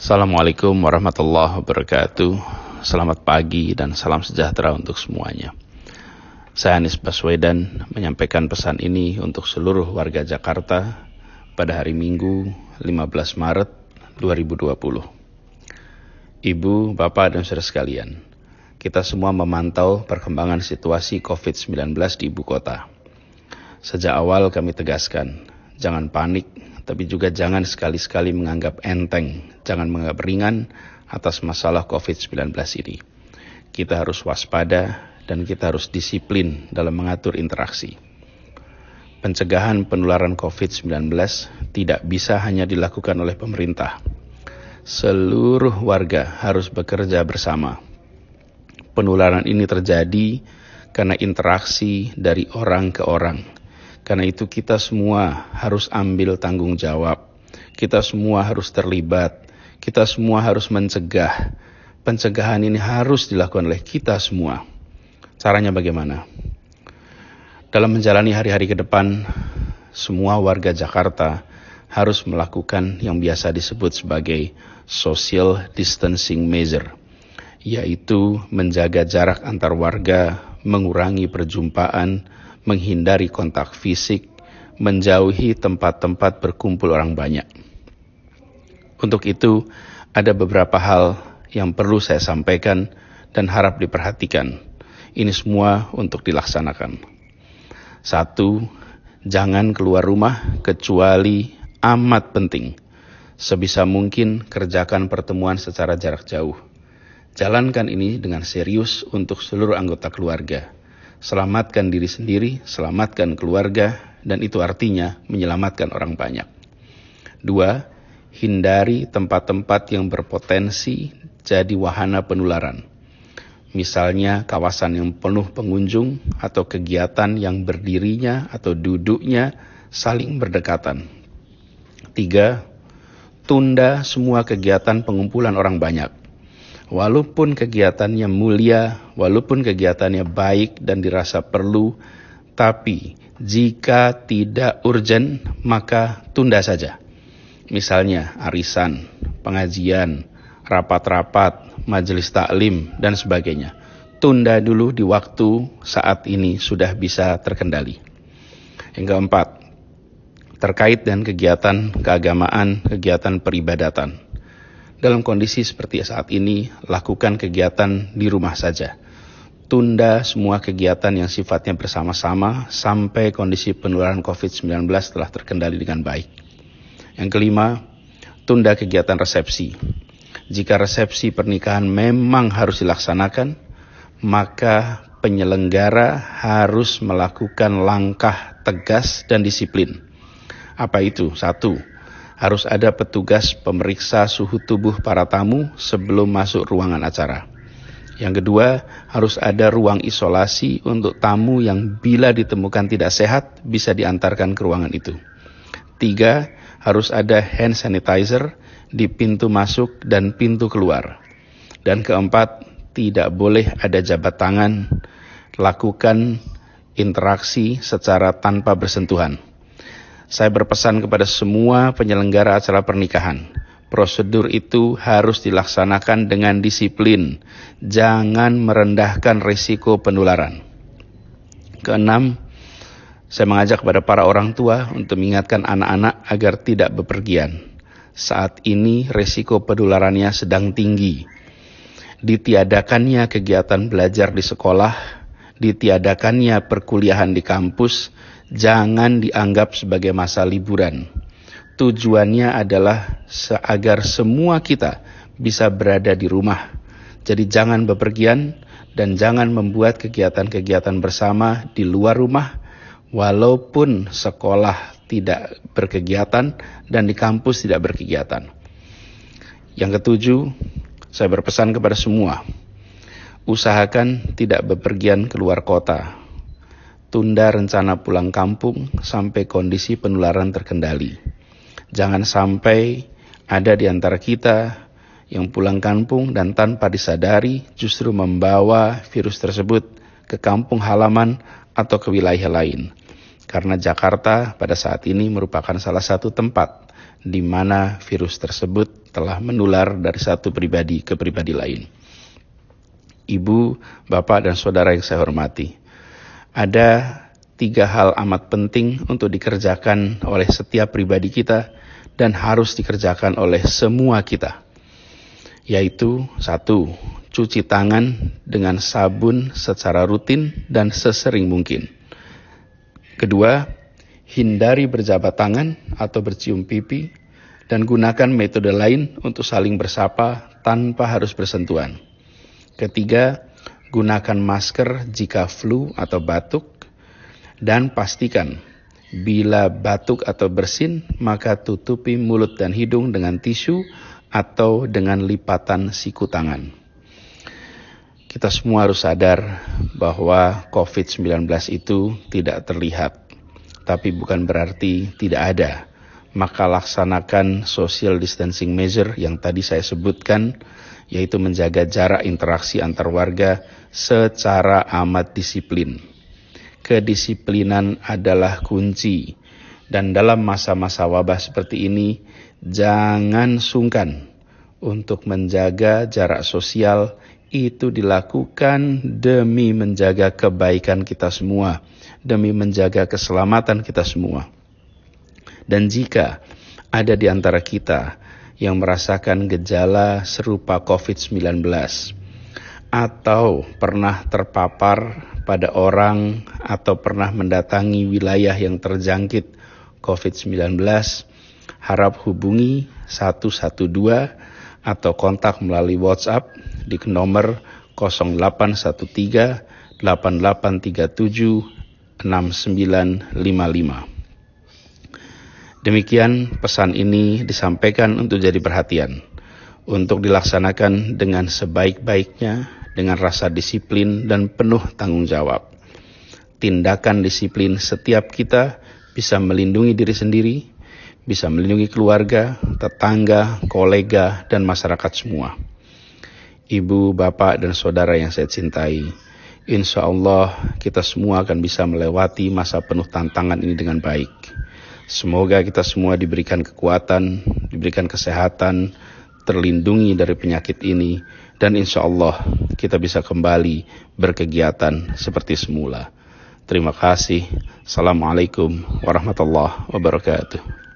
Assalamualaikum warahmatullahi wabarakatuh. Selamat pagi dan salam sejahtera untuk semuanya. Saya Anies Baswedan menyampaikan pesan ini untuk seluruh warga Jakarta pada hari Minggu 15 Maret 2020. Ibu, Bapak, dan saudara sekalian, kita semua memantau perkembangan situasi COVID-19 di ibu kota. Sejak awal kami tegaskan, jangan panik, tapi juga jangan sekali-sekali menganggap enteng, jangan menganggap ringan atas masalah COVID-19 ini. Kita harus waspada dan kita harus disiplin dalam mengatur interaksi. Pencegahan penularan COVID-19 tidak bisa hanya dilakukan oleh pemerintah. Seluruh warga harus bekerja bersama. Penularan ini terjadi karena interaksi dari orang ke orang. Karena itu kita semua harus ambil tanggung jawab. Kita semua harus terlibat. Kita semua harus mencegah. Pencegahan ini harus dilakukan oleh kita semua. Caranya bagaimana? Dalam menjalani hari-hari ke depan, semua warga Jakarta harus melakukan yang biasa disebut sebagai social distancing measure, yaitu menjaga jarak antar warga, mengurangi perjumpaan, menghindari kontak fisik, menjauhi tempat-tempat berkumpul orang banyak. Untuk itu, ada beberapa hal yang perlu saya sampaikan dan harap diperhatikan. Ini semua untuk dilaksanakan. 1. Jangan keluar rumah kecuali amat penting. Sebisa mungkin kerjakan pertemuan secara jarak jauh. Jalankan ini dengan serius untuk seluruh anggota keluarga. Selamatkan diri sendiri, selamatkan keluarga, dan itu artinya menyelamatkan orang banyak. 2. Hindari tempat-tempat yang berpotensi jadi wahana penularan. Misalnya kawasan yang penuh pengunjung atau kegiatan yang berdirinya atau duduknya saling berdekatan. 3. Tunda semua kegiatan pengumpulan orang banyak. Walaupun kegiatannya mulia, walaupun kegiatannya baik dan dirasa perlu, tapi jika tidak urgent, maka tunda saja. Misalnya arisan, pengajian, rapat-rapat, majelis taklim, dan sebagainya. Tunda dulu di waktu saat ini sudah bisa terkendali. Yang keempat, terkait dengan kegiatan keagamaan, kegiatan peribadatan. Dalam kondisi seperti saat ini, lakukan kegiatan di rumah saja. Tunda semua kegiatan yang sifatnya bersama-sama sampai kondisi penularan COVID-19 telah terkendali dengan baik. Yang kelima, tunda kegiatan resepsi. Jika resepsi pernikahan memang harus dilaksanakan, maka penyelenggara harus melakukan langkah tegas dan disiplin. Apa itu? 1. Harus ada petugas pemeriksa suhu tubuh para tamu sebelum masuk ruangan acara. Yang kedua, harus ada ruang isolasi untuk tamu yang bila ditemukan tidak sehat bisa diantarkan ke ruangan itu. 3, harus ada hand sanitizer di pintu masuk dan pintu keluar. Dan keempat, tidak boleh ada jabat tangan, lakukan interaksi secara tanpa bersentuhan. Saya berpesan kepada semua penyelenggara acara pernikahan. Prosedur itu harus dilaksanakan dengan disiplin. Jangan merendahkan risiko penularan. Keenam, saya mengajak kepada para orang tua untuk mengingatkan anak-anak agar tidak bepergian. Saat ini risiko penularannya sedang tinggi. Ditiadakannya kegiatan belajar di sekolah, ditiadakannya perkuliahan di kampus, jangan dianggap sebagai masa liburan. Tujuannya adalah agar semua kita bisa berada di rumah. Jadi jangan bepergian dan jangan membuat kegiatan-kegiatan bersama di luar rumah, walaupun sekolah tidak berkegiatan dan di kampus tidak berkegiatan. Yang ketujuh, saya berpesan kepada semua, usahakan tidak bepergian keluar kota. Tunda rencana pulang kampung sampai kondisi penularan terkendali. Jangan sampai ada di antara kita yang pulang kampung dan tanpa disadari justru membawa virus tersebut ke kampung halaman atau ke wilayah lain. Karena Jakarta pada saat ini merupakan salah satu tempat di mana virus tersebut telah menular dari satu pribadi ke pribadi lain. Ibu, Bapak, dan Saudara yang saya hormati, ada 3 hal amat penting untuk dikerjakan oleh setiap pribadi kita dan harus dikerjakan oleh semua kita. Yaitu 1, cuci tangan dengan sabun secara rutin dan sesering mungkin. 2, hindari berjabat tangan atau bercium pipi dan gunakan metode lain untuk saling bersapa tanpa harus bersentuhan. 3, gunakan masker jika flu atau batuk dan pastikan bila batuk atau bersin maka tutupi mulut dan hidung dengan tisu atau dengan lipatan siku tangan. Kita semua harus sadar bahwa COVID-19 itu tidak terlihat, tapi bukan berarti tidak ada. Maka laksanakan social distancing measure yang tadi saya sebutkan, yaitu menjaga jarak interaksi antar warga secara amat disiplin. Kedisiplinan adalah kunci, dan dalam masa-masa wabah seperti ini, jangan sungkan untuk menjaga jarak sosial. Itu dilakukan demi menjaga kebaikan kita semua, demi menjaga keselamatan kita semua. Dan jika ada di antara kita yang merasakan gejala serupa COVID-19 atau pernah terpapar pada orang atau pernah mendatangi wilayah yang terjangkit COVID-19, harap hubungi 112 atau kontak melalui WhatsApp di nomor 0813 8837 6955. Demikian pesan ini disampaikan untuk jadi perhatian, untuk dilaksanakan dengan sebaik-baiknya, dengan rasa disiplin dan penuh tanggung jawab. Tindakan disiplin setiap kita bisa melindungi diri sendiri, bisa melindungi keluarga, tetangga, kolega, dan masyarakat semua. Ibu, Bapak, dan Saudara yang saya cintai, insya Allah kita semua akan bisa melewati masa penuh tantangan ini dengan baik. Semoga kita semua diberikan kekuatan, diberikan kesehatan, terlindungi dari penyakit ini, dan insya Allah kita bisa kembali berkegiatan seperti semula. Terima kasih. Assalamualaikum warahmatullahi wabarakatuh.